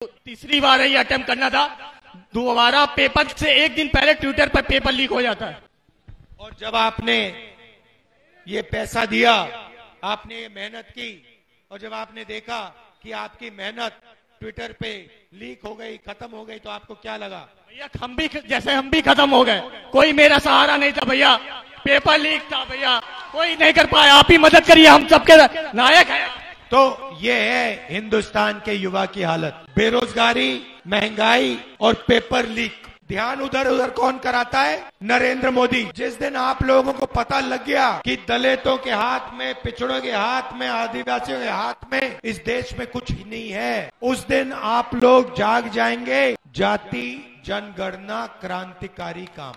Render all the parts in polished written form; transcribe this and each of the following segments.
तीसरी बार ये अटेम्प्ट करना था। दोबारा पेपर से एक दिन पहले ट्विटर पर पेपर लीक हो जाता है। और जब आपने ये पैसा दिया, आपने ये मेहनत की, और जब आपने देखा कि आपकी मेहनत ट्विटर पे लीक हो गई, खत्म हो गई, तो आपको क्या लगा? भैया हम भी खत्म हो गए। कोई मेरा सहारा नहीं था भैया, पेपर लीक था भैया, कोई नहीं कर पाया। आप ही मदद करिए, हम सबके नायक हैं। तो ये है हिंदुस्तान के युवा की हालत। बेरोजगारी, महंगाई और पेपर लीक। ध्यान उधर उधर कौन कराता है? नरेंद्र मोदी। जिस दिन आप लोगों को पता लग गया कि दलितों के हाथ में, पिछड़ों के हाथ में, आदिवासियों के हाथ में इस देश में कुछ ही नहीं है, उस दिन आप लोग जाग जाएंगे। जाति जनगणना क्रांतिकारी काम।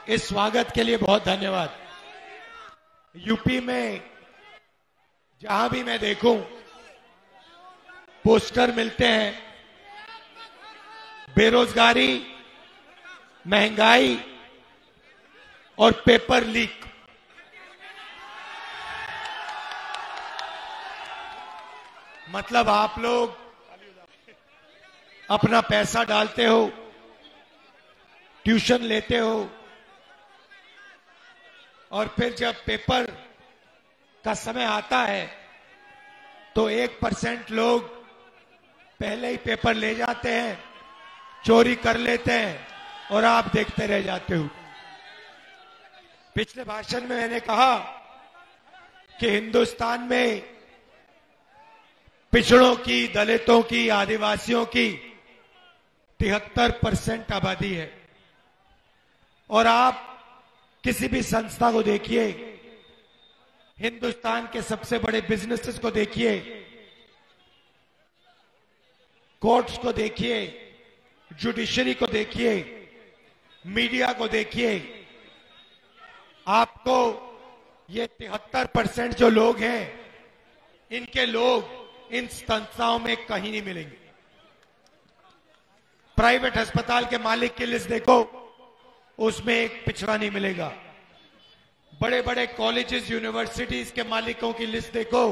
इस स्वागत के लिए बहुत धन्यवाद। यूपी में जहां भी मैं देखूं पोस्टर मिलते हैं, बेरोजगारी, महंगाई और पेपर लीक। मतलब आप लोग अपना पैसा डालते हो, ट्यूशन लेते हो, और फिर जब पेपर का समय आता है तो 1% लोग पहले ही पेपर ले जाते हैं, चोरी कर लेते हैं, और आप देखते रह जाते हो। पिछले भाषण में मैंने कहा कि हिंदुस्तान में पिछड़ों की, दलितों की, आदिवासियों की 73% आबादी है। और आप किसी भी संस्था को देखिए, हिंदुस्तान के सबसे बड़े बिजनेसेस को देखिए, कोर्ट्स को देखिए, जुडिशरी को देखिए, मीडिया को देखिए, आपको ये 73% जो लोग हैं, इनके लोग इन संस्थाओं में कहीं नहीं मिलेंगे। प्राइवेट अस्पताल के मालिक की लिस्ट देखो, उसमें एक पिछड़ा नहीं मिलेगा। बड़े बड़े कॉलेजेस, यूनिवर्सिटीज के मालिकों की लिस्ट देखो,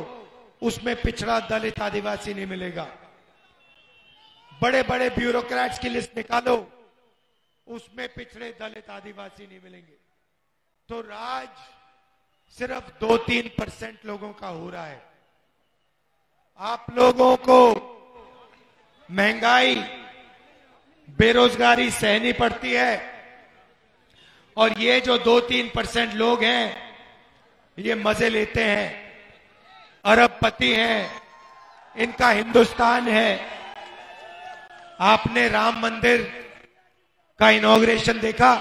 उसमें पिछड़ा, दलित, आदिवासी नहीं मिलेगा। बड़े बड़े ब्यूरोक्रेट्स की लिस्ट निकालो, उसमें पिछड़े, दलित, आदिवासी नहीं मिलेंगे। तो राज सिर्फ 2-3% लोगों का हो रहा है। आप लोगों को महंगाई, बेरोजगारी सहनी पड़ती है, और ये जो 2-3% लोग हैं, ये मजे लेते हैं, अरबपति हैं, इनका हिंदुस्तान है। आपने राम मंदिर का इनॉग्रेशन देखा?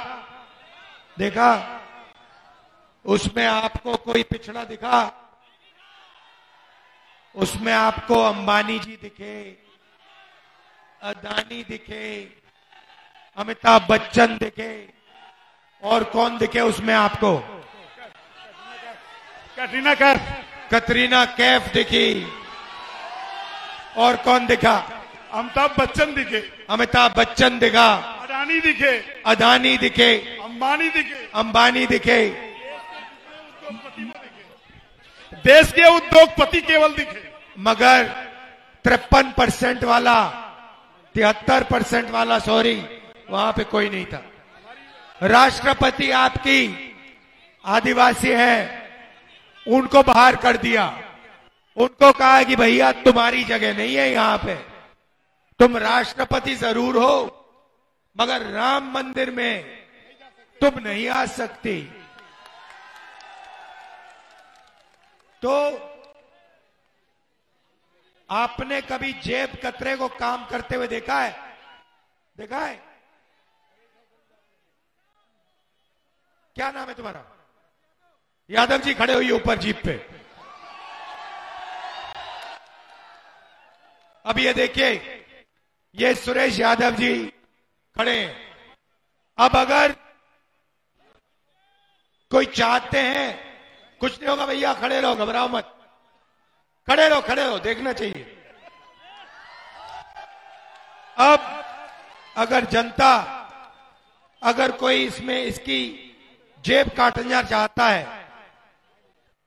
उसमें आपको कोई पिछड़ा दिखा? उसमें आपको अंबानी जी दिखे, अदानी दिखे, अमिताभ बच्चन दिखे, और कौन दिखे उसमें आपको? कटरीना कैफ दिखी। और कौन दिखा? अमिताभ बच्चन दिखा, अदानी दिखे, अंबानी दिखे। देश के उद्योगपति केवल दिखे। मगर 53% वाला, 73% वाला, सॉरी, वहां पे कोई नहीं था। राष्ट्रपति आपकी आदिवासी है, उनको बाहर कर दिया। उनको कहा कि भैया तुम्हारी जगह नहीं है यहां पे, तुम राष्ट्रपति जरूर हो, मगर राम मंदिर में तुम नहीं आ सकती। तो आपने कभी जेब कतरे को काम करते हुए देखा है? क्या नाम है तुम्हारा? यादव जी खड़े हुई ऊपर जीप पे। अब ये देखिए, ये सुरेश यादव जी खड़े हैं। अब अगर कोई चाहते हैं, कुछ नहीं होगा भैया, खड़े रहो, घबराओ मत, खड़े रहो, देखना चाहिए। अब अगर जनता, अगर कोई इसमें इसकी जेब काटना चाहता है,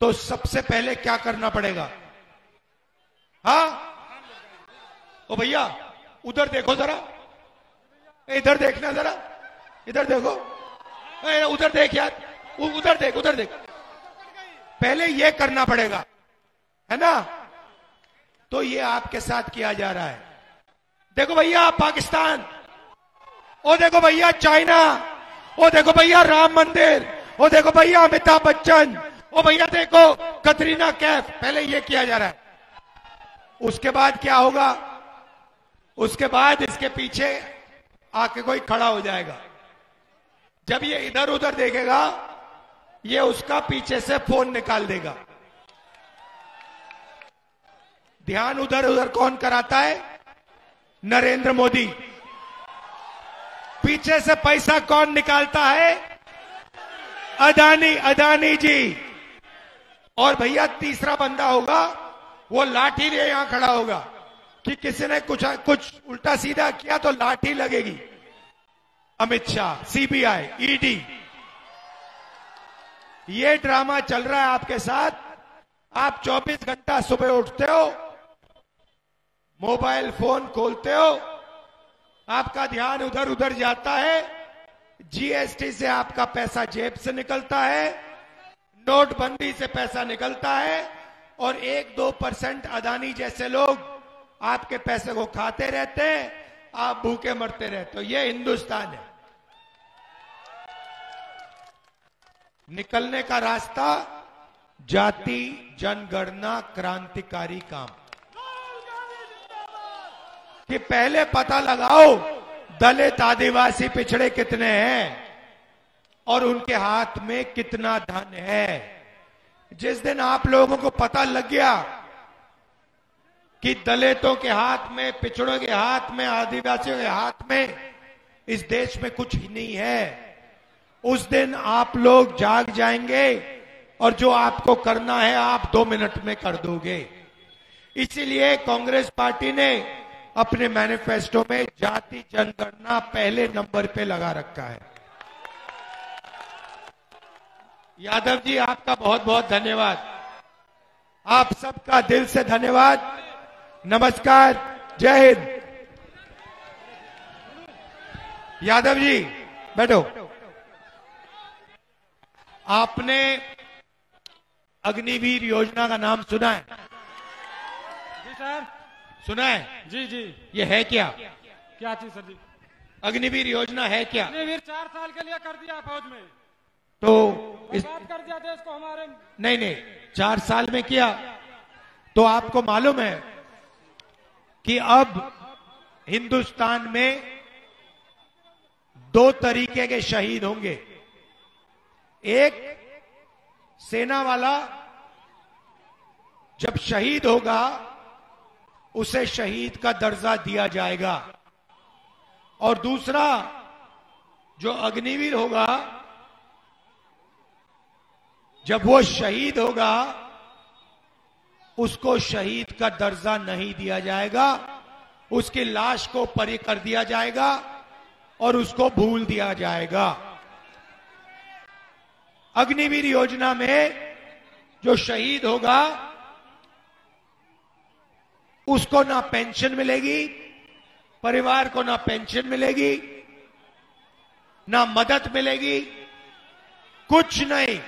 तो सबसे पहले क्या करना पड़ेगा? हाँ, ओ भैया उधर देखो जरा, इधर देखना जरा, इधर देखो, उधर देख यार, उधर देख, उधर देख। पहले ये करना पड़ेगा, है ना? तो ये आपके साथ किया जा रहा है। देखो भैया पाकिस्तान, ओ देखो भैया चाइना, ओ देखो भैया राम मंदिर, ओ देखो भैया अमिताभ बच्चन, ओ भैया देखो कतरीना कैफ। पहले ये किया जा रहा है। उसके बाद क्या होगा? उसके बाद इसके पीछे आके कोई खड़ा हो जाएगा। जब ये इधर उधर देखेगा, ये उसका पीछे से फोन निकाल देगा। ध्यान उधर उधर कौन कराता है? नरेंद्र मोदी। पीछे से पैसा कौन निकालता है? अदानी जी। और भैया तीसरा बंदा होगा, वो लाठी लिए यहां खड़ा होगा कि किसी ने कुछ उल्टा सीधा किया तो लाठी लगेगी। अमित शाह, सीबीआई, ईडी, ये ड्रामा चल रहा है आपके साथ। आप 24 घंटा सुबह उठते हो, मोबाइल फोन खोलते हो, आपका ध्यान उधर उधर जाता है। जीएसटी से आपका पैसा जेब से निकलता है, नोटबंदी से पैसा निकलता है, और 1-2% अदानी जैसे लोग आपके पैसे को खाते रहते हैं, आप भूखे मरते रहते हो। ये हिंदुस्तान है। निकलने का रास्ता जाति जनगणना क्रांतिकारी काम, कि पहले पता लगाओ दलित आदिवासी पिछड़े कितने हैं और उनके हाथ में कितना धन है। जिस दिन आप लोगों को पता लग गया कि दलितों के हाथ में, पिछड़ों के हाथ में, आदिवासियों के हाथ में इस देश में कुछ ही नहीं है, उस दिन आप लोग जाग जाएंगे और जो आपको करना है आप 2 मिनट में कर दोगे। इसीलिए कांग्रेस पार्टी ने अपने मैनिफेस्टो में जाति जनगणना पहले नंबर पे लगा रखा है। यादव जी आपका बहुत बहुत धन्यवाद, आप सबका दिल से धन्यवाद। नमस्कार, जय हिंद। यादव जी बैठो। आपने अग्निवीर योजना का नाम सुना है? जी सर। सुना है? जी जी। ये है क्या? क्या चीज सर जी? अग्निवीर योजना है क्या? अग्निवीर 4 साल के लिए कर दिया फौज में, तो बर्बाद कर दिया देश को हमारे। नहीं, 4 साल में किया। तो आपको मालूम है कि अब हिंदुस्तान में 2 तरीके के शहीद होंगे। एक, सेना वाला जब शहीद होगा उसे शहीद का दर्जा दिया जाएगा, और दूसरा जो अग्निवीर होगा, जब वो शहीद होगा उसको शहीद का दर्जा नहीं दिया जाएगा, उसकी लाश को परे कर दिया जाएगा और उसको भूल दिया जाएगा। अग्निवीर योजना में जो शहीद होगा उसको ना पेंशन मिलेगी, परिवार को ना पेंशन मिलेगी, ना मदद मिलेगी, कुछ नहीं।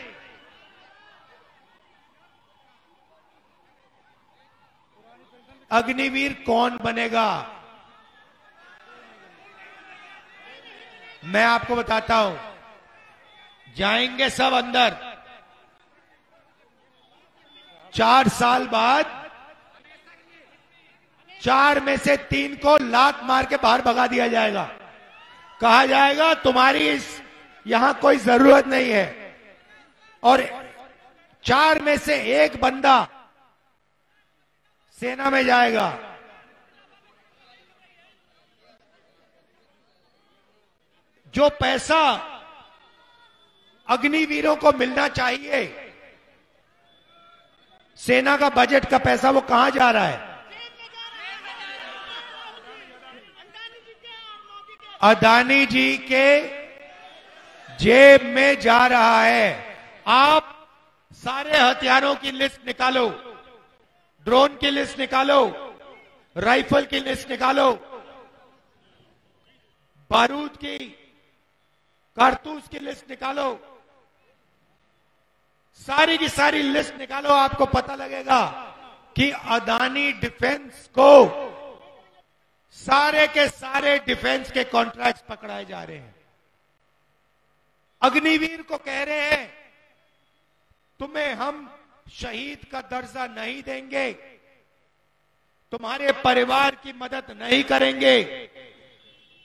अग्निवीर कौन बनेगा? मैं आपको बताता हूं। जाएंगे सब अंदर, 4 साल बाद 4 में से 3 को लात मार के बाहर भगा दिया जाएगा। कहा जाएगा तुम्हारी यहां कोई जरूरत नहीं है, और 4 में से 1 बंदा सेना में जाएगा। जो पैसा अग्निवीरों को मिलना चाहिए, सेना का बजट का पैसा, वो कहां जा रहा है? अदानी जी के जेब में जा रहा है। आप सारे हथियारों की लिस्ट निकालो, ड्रोन की लिस्ट निकालो, राइफल की लिस्ट निकालो, बारूद की, कारतूस की लिस्ट निकालो, सारी की सारी लिस्ट निकालो। आपको पता लगेगा कि अदानी डिफेंस को सारे के सारे डिफेंस के कॉन्ट्रैक्ट्स पकड़ाए जा रहे हैं। अग्निवीर को कह रहे हैं तुम्हें हम शहीद का दर्जा नहीं देंगे, तुम्हारे परिवार की मदद नहीं करेंगे,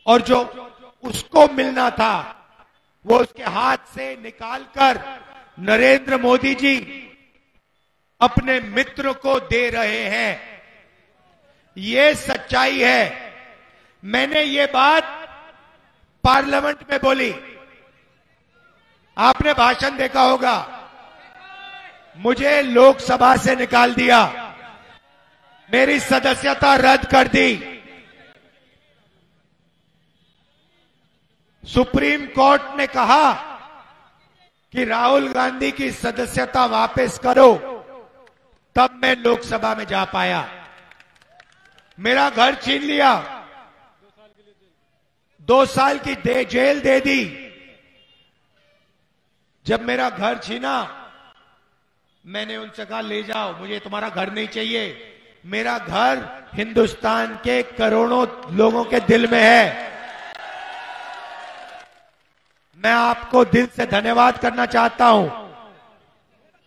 और जो उसको मिलना था वो उसके हाथ से निकालकर नरेंद्र मोदी जी अपने मित्र को दे रहे हैं। ये सच्चाई है। मैंने ये बात पार्लियामेंट में बोली, आपने भाषण देखा होगा, मुझे लोकसभा से निकाल दिया, मेरी सदस्यता रद्द कर दी। सुप्रीम कोर्ट ने कहा कि राहुल गांधी की सदस्यता वापस करो, तब मैं लोकसभा में जा पाया। मेरा घर छीन लिया, 2 साल की जेल दे दी। जब मेरा घर छीना, मैंने उनसे कहा ले जाओ, मुझे तुम्हारा घर नहीं चाहिए, मेरा घर हिंदुस्तान के करोड़ों लोगों के दिल में है। मैं आपको दिल से धन्यवाद करना चाहता हूं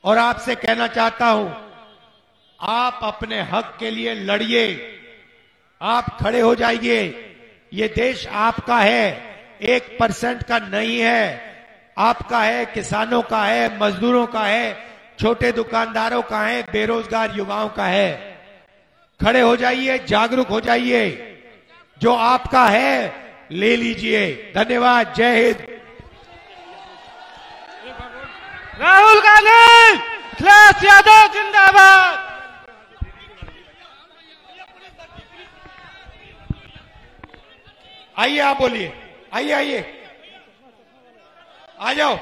और आपसे कहना चाहता हूं, आप अपने हक के लिए लड़िए, आप खड़े हो जाइए। ये देश आपका है, 1% का नहीं है, आपका है, किसानों का है, मजदूरों का है, छोटे दुकानदारों का है, बेरोजगार युवाओं का है। खड़े हो जाइए, जागरूक हो जाइए, जो आपका है ले लीजिए। धन्यवाद। जय हिंद। राहुल गांधी, अखिलेश यादव जिंदाबाद। आइए, आप बोलिए, आइए आइए, आ जाओ।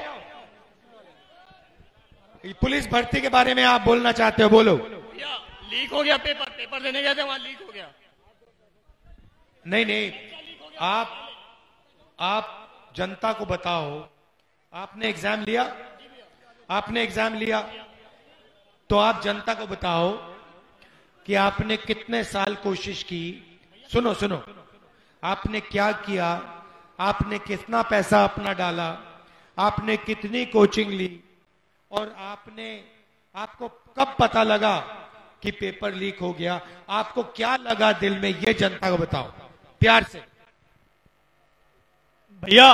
पुलिस भर्ती के बारे में आप बोलना चाहते हो, बोलो। भैया लीक हो गया पेपर देने गए थे, वहां लीक हो गया। नहीं नहीं, आप जनता को बताओ, आपने एग्जाम लिया, आपने एग्जाम लिया, तो आप जनता को बताओ कि आपने कितने साल कोशिश की। सुनो सुनो, आपने क्या किया, आपने कितना पैसा अपना डाला, आपने कितनी कोचिंग ली, और आपको कब पता लगा कि पेपर लीक हो गया, आपको क्या लगा दिल में, ये जनता को बताओ प्यार से। भैया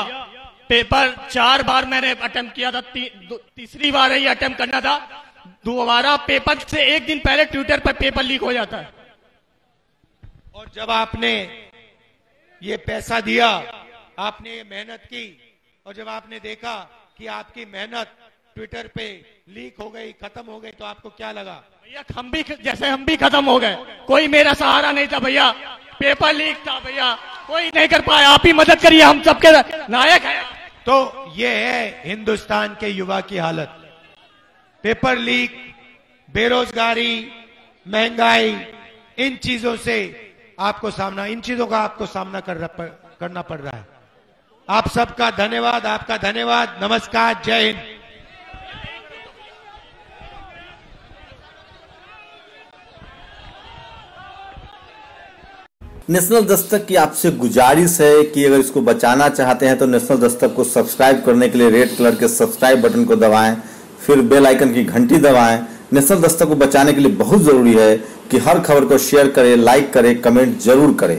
पेपर 4 बार मैंने अटेम्प्ट किया था, तीसरी बार ही अटेम्प्ट करना था। दोबारा पेपर से 1 दिन पहले ट्विटर पर पेपर लीक हो जाता है। और जब आपने ये पैसा दिया, आपने ये मेहनत की, और जब आपने देखा कि आपकी मेहनत ट्विटर पे लीक हो गई, खत्म हो गई, तो आपको क्या लगा? भैया हम भी खत्म हो गए, कोई मेरा सहारा नहीं था भैया, पेपर लीक था भैया, कोई नहीं कर पाया, आप ही मदद करिए, हम सबके नायक हैं। तो ये है हिंदुस्तान के युवा की हालत। पेपर लीक, बेरोजगारी, महंगाई, इन चीजों का आपको सामना करना पड़ रहा है। आप सबका धन्यवाद, आपका धन्यवाद। नमस्कार, जय हिंद। नेशनल दस्तक की आपसे गुजारिश है कि अगर इसको बचाना चाहते हैं तो नेशनल दस्तक को सब्सक्राइब करने के लिए रेड कलर के सब्सक्राइब बटन को दबाएं, फिर बेल आइकन की घंटी दबाएं। नेशनल दस्तक को बचाने के लिए बहुत जरूरी है कि हर खबर को शेयर करें, लाइक करें, कमेंट जरूर करें।